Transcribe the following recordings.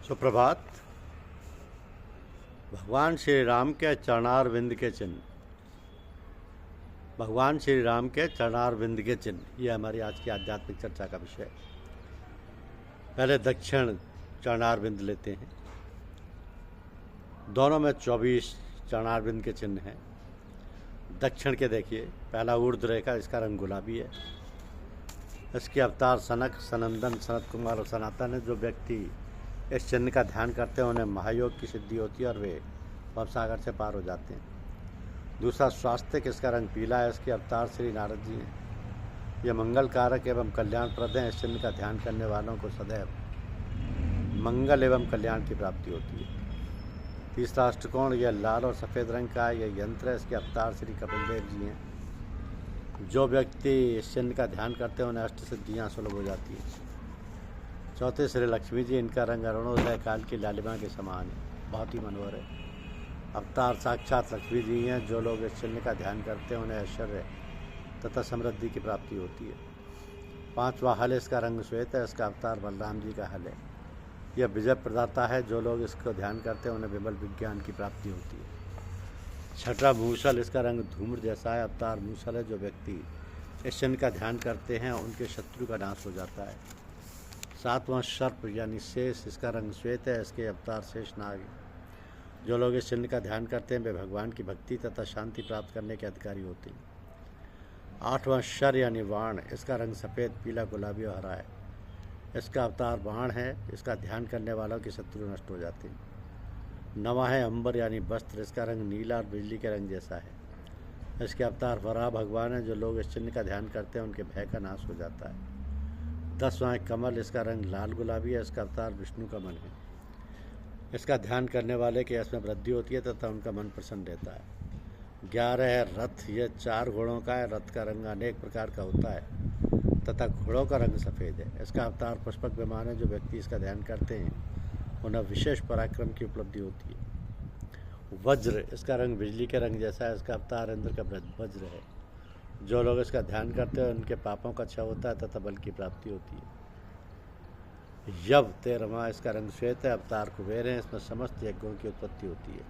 सुप्रभात। भगवान श्री राम के चरणारविंद के चिन्ह। भगवान श्री राम के चरणारविंद के चिन्ह, यह हमारी आज की आध्यात्मिक चर्चा का विषय है। पहले दक्षिण चरणारविंद लेते हैं। दोनों में 24 चरणारविंद के चिन्ह हैं। दक्षिण के देखिए, पहला ऊर्ध्व रेखा, इसका रंग गुलाबी है। इसके अवतार सनक, सनंदन, सनत कुमार और सनातन है। जो व्यक्ति इस चिन्ह का ध्यान करते हैं उन्हें महायोग की सिद्धि होती है और वे भवसागर से पार हो जाते हैं। दूसरा स्वास्थ्य, इसका रंग पीला है। इसके अवतार श्री नारद जी हैं। यह मंगल कारक एवं कल्याणप्रद है। इस चिन्ह का ध्यान करने वालों को सदैव मंगल एवं कल्याण की प्राप्ति होती है। तीसरा अष्टकोण, यह लाल और सफ़ेद रंग का है। यह यंत्र है। इसके अवतार श्री कपिल देव जी हैं। जो व्यक्ति इस चिन्ह का ध्यान करते हैं उन्हें अष्ट सिद्धियाँ सुलभ हो जाती हैं। चौथे श्री लक्ष्मी जी, इनका रंग अरुणोदय काल की लालिमा के समान है, बहुत ही मनोहर है। अवतार साक्षात लक्ष्मी जी हैं। जो लोग इस चिन्ह का ध्यान करते हैं उन्हें ऐश्वर्य तथा समृद्धि की प्राप्ति होती है। पांचवा हल, इसका रंग श्वेत है। इसका अवतार बलराम जी का हल है। यह विजय प्रदाता है। जो लोग इसको ध्यान करते हैं उन्हें विमल विज्ञान की प्राप्ति होती है। छठा मूसल, इसका रंग धूम्र जैसा है। अवतार मूसल है। जो व्यक्ति इस चिन्ह का ध्यान करते हैं उनके शत्रु का नाश हो जाता है। सातवां सर्प यानी शेष, इसका रंग श्वेत है। इसके अवतार शेषनाग। जो लोग इस चिन्ह का ध्यान करते हैं वे भगवान की भक्ति तथा शांति प्राप्त करने के अधिकारी होते हैं। आठवां शर यानी बाण, इसका रंग सफ़ेद, पीला, गुलाबी और हरा है। इसका अवतार बाण है। इसका ध्यान करने वालों के शत्रु नष्ट हो जाते हैं। नवा है अंबर यानी वस्त्र। इसका रंग नीला और बिजली के रंग जैसा है। इसके अवतार वराह भगवान है। जो लोग इस चिन्ह का ध्यान करते हैं उनके भय का नाश हो जाता है। 10वां कमल, इसका रंग लाल गुलाबी है। इसका अवतार विष्णु का मन है। इसका ध्यान करने वाले के यश में वृद्धि होती है तथा उनका मन प्रसन्न रहता है। 11 है रथ। यह 4 घोड़ों का है। रथ का रंग अनेक प्रकार का होता है तथा घोड़ों का रंग सफ़ेद है। इसका अवतार पुष्पक विमान है। जो व्यक्ति इसका ध्यान करते हैं उन्हें विशेष पराक्रम की उपलब्धि होती है। वज्र, इसका रंग बिजली के रंग जैसा है। इसका अवतार इंद्र का वज्र है। जो लोग इसका ध्यान करते हैं उनके पापों का क्षय होता है तथा बल की प्राप्ति होती है। यव 13वां, इसका रंग श्वेत है। अवतार कुबेर है। इसमें समस्त यज्ञों की उत्पत्ति होती है।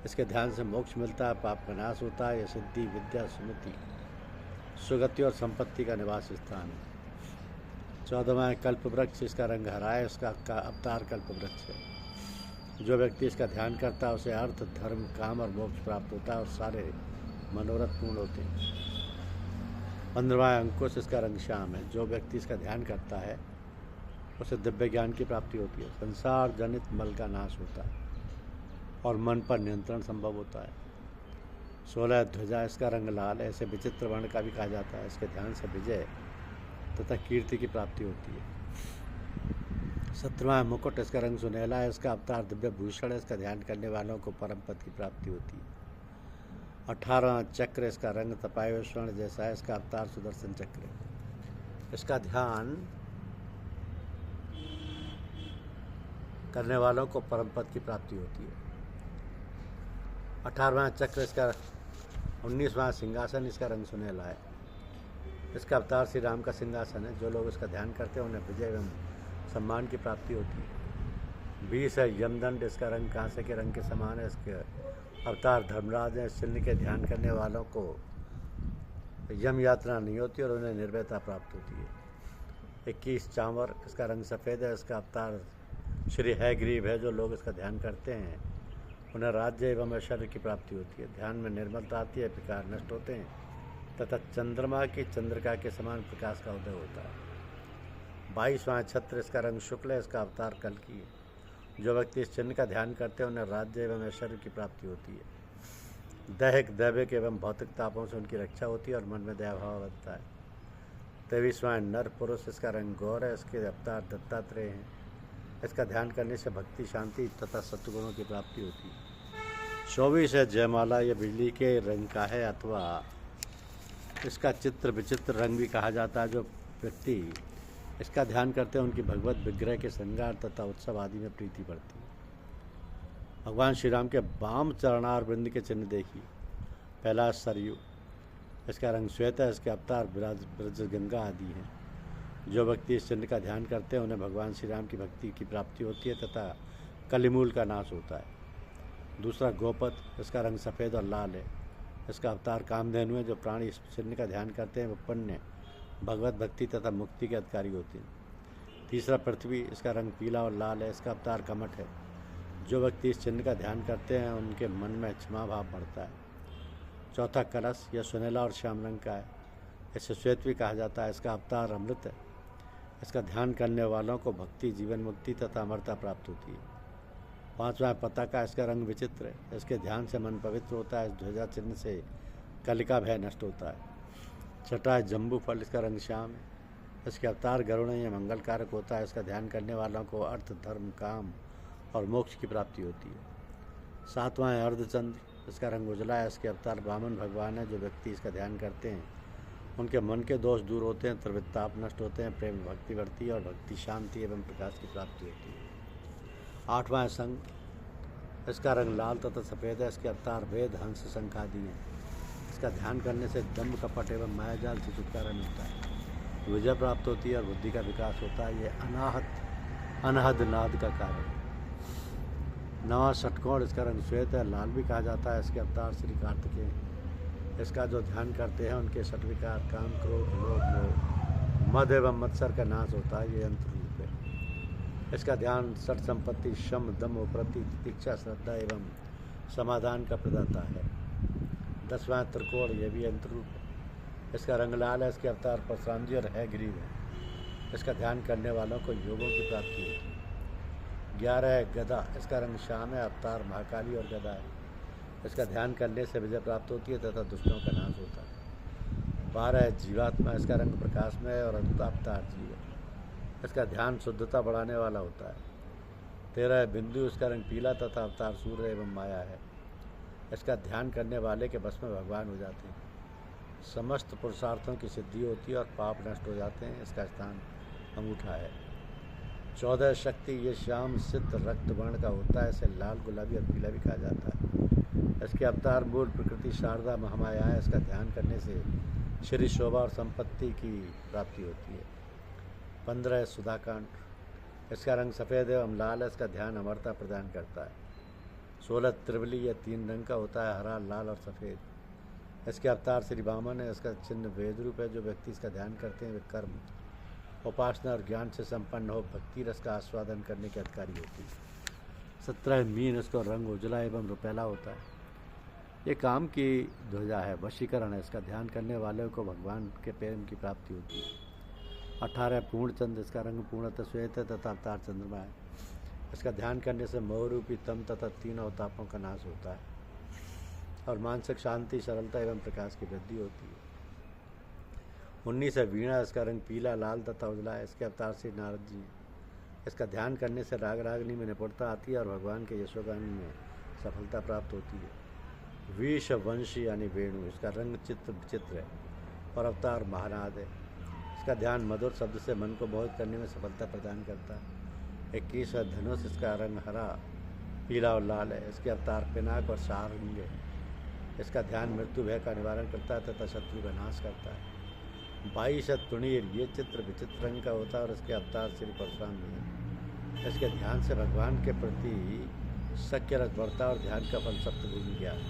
इसके ध्यान से मोक्ष मिलता है, पाप का नाश होता है। यह सिद्धि, विद्या, सुमति, सुगति और संपत्ति का निवास स्थान है। 14वां कल्प वृक्ष, इसका रंग हरा है। इसका अवतार कल्प वृक्ष है। जो व्यक्ति इसका ध्यान करता है उसे अर्थ, धर्म, काम और मोक्ष प्राप्त होता है और सारे मनोरथ पूर्ण होते हैं। 15वां अंकुश, इसका रंग श्याम है। जो व्यक्ति इसका ध्यान करता है उसे दिव्य ज्ञान की प्राप्ति होती है। संसार जनित मल का नाश होता है और मन पर नियंत्रण संभव होता है। 16 ध्वजा, इसका रंग लाल है। इसे विचित्र वर्ण का भी कहा जाता है। इसके ध्यान से विजय तथा कीर्ति की प्राप्ति होती है। 17वां मुकुट, इसका रंग सुनहला है। इसका अवतार दिव्य भूषण है। इसका ध्यान करने वालों को परम पद की प्राप्ति होती है। 18वां चक्र, इसका रंग तपाए स्वर्ण जैसा है। इसका अवतार सुदर्शन चक्र है। इसका ध्यान करने वालों को परम पद की प्राप्ति होती है। 18वां चक्र, इसका 19वां सिंहासन, इसका रंग सुनहला है। इसका अवतार श्री राम का सिंहासन है। जो लोग इसका ध्यान करते हैं उन्हें विजय एवं सम्मान की प्राप्ति होती है। 20 है यमदंड, इसका रंग कांसे के रंग के समान है। इसके अवतार धर्मराज है। इस चिन्ह के ध्यान करने वालों को यम यात्रा नहीं होती और उन्हें निर्भयता प्राप्त होती है। 21 चांवर, इसका रंग सफ़ेद है। इसका अवतार श्री हयग्रीव है। जो लोग इसका ध्यान करते हैं उन्हें राज्य एवं ऐश्वर्य की प्राप्ति होती है। ध्यान में निर्मलता आती है, विकार नष्ट होते हैं तथा चंद्रमा की चंद्रिका के समान प्रकाश का उदय होता है। 22वां छत्र, इसका रंग शुक्ल है। इसका अवतार कल्कि है। जो व्यक्ति इस चिन्ह का ध्यान करते हैं उन्हें राज्य एवं ऐश्वर्य की प्राप्ति होती है। दैहिक, दैविक एवं भौतिक तापों से उनकी रक्षा होती है और मन में दयाभाव बनता है। 23वां नर पुरुष, इसका रंग गौर है। इसके अवतार दत्तात्रेय हैं। इसका ध्यान करने से भक्ति, शांति तथा सत्गुणों की प्राप्ति होती है। 24 है जयमाला। यह बिजली के रंग का है अथवा इसका चित्र विचित्र रंग भी कहा जाता है। जो व्यक्ति इसका ध्यान करते हैं उनकी भगवत विग्रह के श्रृंगार तथा उत्सव आदि में प्रीति बढ़ती है। भगवान श्री राम के वाम चरणारविंद के चिन्ह देखिए। पहला सरयू, इसका रंग श्वेत है। इसके अवतार ब्रजगंगा आदि हैं। जो व्यक्ति इस चिन्ह का ध्यान करते हैं उन्हें भगवान श्री राम की भक्ति की प्राप्ति होती है तथा कलिमूल का नाश होता है। दूसरा गोपत, इसका रंग सफ़ेद और लाल है। इसका अवतार कामधेनु है। जो प्राणी इस चिन्ह का ध्यान करते हैं वे पुण्य, भगवत भक्ति तथा मुक्ति के अधिकारी होते हैं। तीसरा पृथ्वी, इसका रंग पीला और लाल है। इसका अवतार कमठ है। जो व्यक्ति इस चिन्ह का ध्यान करते हैं उनके मन में क्षमा भाव बढ़ता है। चौथा कलश, यह सुनहला और श्याम रंग का है। इसे श्वेत भी कहा जाता है। इसका अवतार अमृत है। इसका ध्यान करने वालों को भक्ति, जीवन मुक्ति तथा अमरता प्राप्त होती है। पांचवा पताका, इसका रंग विचित्र है। इसके ध्यान से मन पवित्र होता है। इस ध्वजा चिन्ह से कलिका भय नष्ट होता है। छठा है जम्बू फल, इसका रंग श्याम है। इसके अवतार गरुड़ है। मंगल कारक होता है। इसका ध्यान करने वालों को अर्थ, धर्म, काम और मोक्ष की प्राप्ति होती है। सातवां है अर्धचंद्र, इसका रंग उजला है। इसके अवतार वामन भगवान है। जो व्यक्ति इसका ध्यान करते हैं उनके मन के दोष दूर होते हैं, त्रिविताप नष्ट होते हैं, प्रेम भक्ति बढ़ती है और भक्ति, शांति एवं प्रकाश की प्राप्ति होती है। आठवां है शंख, इसका रंग लाल तथा सफ़ेद है। इसके अवतार वेद, हंस, शंख आदि हैं। इसका ध्यान करने से दम्भ, कपट एवं मायाजाल से छुटकारा मिलता है, विजय प्राप्त होती है और बुद्धि का विकास होता है। ये अनहद नाद का कारण। नवा षटकोण, इसका रंग श्वेत है, लाल भी कहा जाता है। इसके अवतार श्री कार्तिकेय। इसका जो ध्यान करते हैं उनके षट विकार, काम, क्रोध, लोभ, मोह, मद एवं मत्सर का नाश होता है। ये यंत्र रूप है। इसका ध्यान सठ संपत्ति, शम, दम, उपरति, तितिक्षा, श्रद्धा एवं समाधान का प्रदाता है। दसवां त्रिकोण, यह भी यंत्र रूप है। इसका रंग लाल है। इसके अवतार परशुराम जी और है ग्रीव है। इसका ध्यान करने वालों को योगों की प्राप्ति होती है। 11 है गदा, इसका रंग श्याम है। अवतार महाकाली और गदा है। इसका ध्यान करने से विजय प्राप्त होती है तथा दुष्टों का नाश होता है। 12 है जीवात्मा, इसका रंग प्रकाश में है और अवतार जीव है। इसका ध्यान शुद्धता बढ़ाने वाला होता है। 13 है बिंदु, इसका रंग पीला तथा अवतार सूर्य एवं माया है। इसका ध्यान करने वाले के बस में भगवान हो जाते हैं, समस्त पुरुषार्थों की सिद्धि होती है और पाप नष्ट हो जाते हैं। इसका स्थान अंगूठा है। 14 शक्ति, ये श्याम, सिद्ध, रक्त वर्ण का होता है। इसे लाल, गुलाबी और पीला भी कहा जाता है। इसके अवतार मूल प्रकृति शारदा महामाया है। इसका ध्यान करने से श्री शोभा और संपत्ति की प्राप्ति होती है। 15 सुधाकांड, इसका रंग सफ़ेद एवं लाल है। इसका ध्यान अमरता प्रदान करता है। 16 त्रिवली, यह 3 रंग का होता है, हरा, लाल और सफ़ेद। इसके अवतार श्री वामन है। इसका चिन्ह वेद रूप है। जो व्यक्ति इसका ध्यान करते हैं वे कर्म, उपासना और ज्ञान से संपन्न हो भक्ति रस का आस्वादन करने के अधिकारी होती है। 17 मीन, इसका रंग उजला एवं रुपैला होता है। ये काम की ध्वजा है, वशीकरण है। इसका ध्यान करने वालों को भगवान के प्रेम की प्राप्ति होती है। 18 पूर्णचंद्र, इसका रंग पूर्णतः श्वेत है तथा अवतार चंद्रमा है। इसका ध्यान करने से मोहरूपी तम तथा 3 अवतापों का नाश होता है और मानसिक शांति, सरलता एवं प्रकाश की वृद्धि होती है। 19 है वीणा, इसका रंग पीला, लाल तथा उजला है। इसके अवतार श्री नारद जी। इसका ध्यान करने से राग रागनी में निपुणता आती है और भगवान के यशोगानी में सफलता प्राप्त होती है। विष वंशी यानी वेणु, इसका रंग विचित्र है और अवतार महानाद है। इसका ध्यान मधुर शब्द से मन को मोहित करने में सफलता प्रदान करता है। 21 है धनुष, इसका रंग हरा, पीला और लाल है। इसके अवतार पिनाक और सारंग है। इसका ध्यान मृत्यु भय का निवारण करता है तथा शत्रु का नाश करता है। 22 है तुणीर, ये चित्र विचित्र रंग का होता है और इसके अवतार श्री परशुराम जी हैं। इसके ध्यान से भगवान के प्रति सख्य रस बढ़ता और ध्यान का फल सप्तभुज ज्ञान।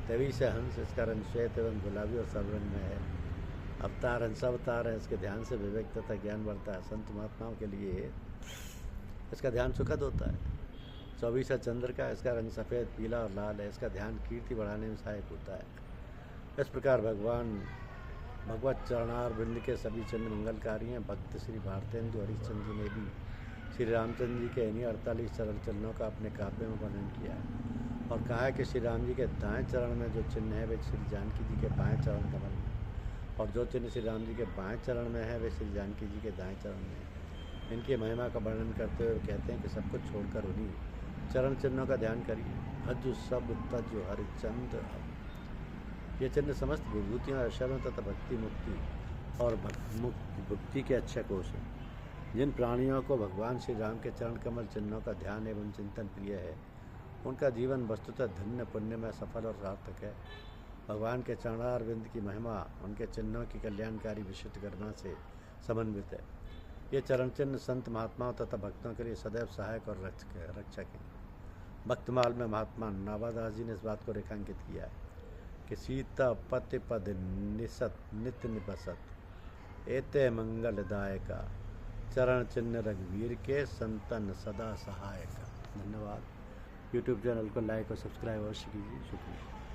23 है हंस, इसका रंग श्वेत एवं गुलाबी और सर्वरंग में है। अवतार हंसावतार है। इसके ध्यान से विवेक तथा ज्ञान बढ़ता है। संत महात्माओं के लिए इसका ध्यान सुखद होता है। 24 है चंद्र का, इसका रंग सफ़ेद, पीला और लाल है। इसका ध्यान कीर्ति बढ़ाने में सहायक होता है। इस प्रकार भगवत चरणारविंद के सभी चिन्ह मंगलकारी हैं। भक्त श्री भारतेंदु हरिश्चंद्र जी ने भी श्री रामचंद्र जी के इन्हीं 48 चरण चिन्हों का अपने काव्य में वर्णन किया है और कहा है कि श्री राम जी के दाएं चरण में जो चिन्ह है वे श्री जानकी जी के बाएं चरण कमल में, और जो चिन्ह श्री राम जी के बाएं चरण में है वे श्री जानकी जी के दाएं चरण में है। इनकी महिमा का वर्णन करते हुए कहते हैं कि सब कुछ छोड़कर उन्हीं चरण चिन्हों का ध्यान करिए। भज सब तज हरिचंद्र। ये चिन्ह समस्त विभूतियों, ऐश्वर्यों तथा भक्ति, मुक्ति और भक्ति के अच्छे कोश हैं। जिन प्राणियों को भगवान श्री राम के चरण कमल चिन्हों का ध्यान एवं चिंतन प्रिय है उनका जीवन वस्तुतः धन्य, पुण्यमय, सफल और सार्थक है। भगवान के चरणारविंद की महिमा उनके चिन्हों की कल्याणकारी विशिष्ट गरिमा से समन्वित है। ये चरण चिन्ह संत महात्माओं तथा भक्तों के लिए सदैव सहायक और रक्षक हैं। भक्तमाल में महात्मा नाभादास जी ने इस बात को रेखांकित किया है कि सीता पति पद निसत नित्य निपसत एते मंगलदायका चरण चिन्ह रघुवीर के संतन सदा सहायक। धन्यवाद। यूट्यूब चैनल को लाइक और सब्सक्राइब अवश्य कीजिए। शुक्रिया।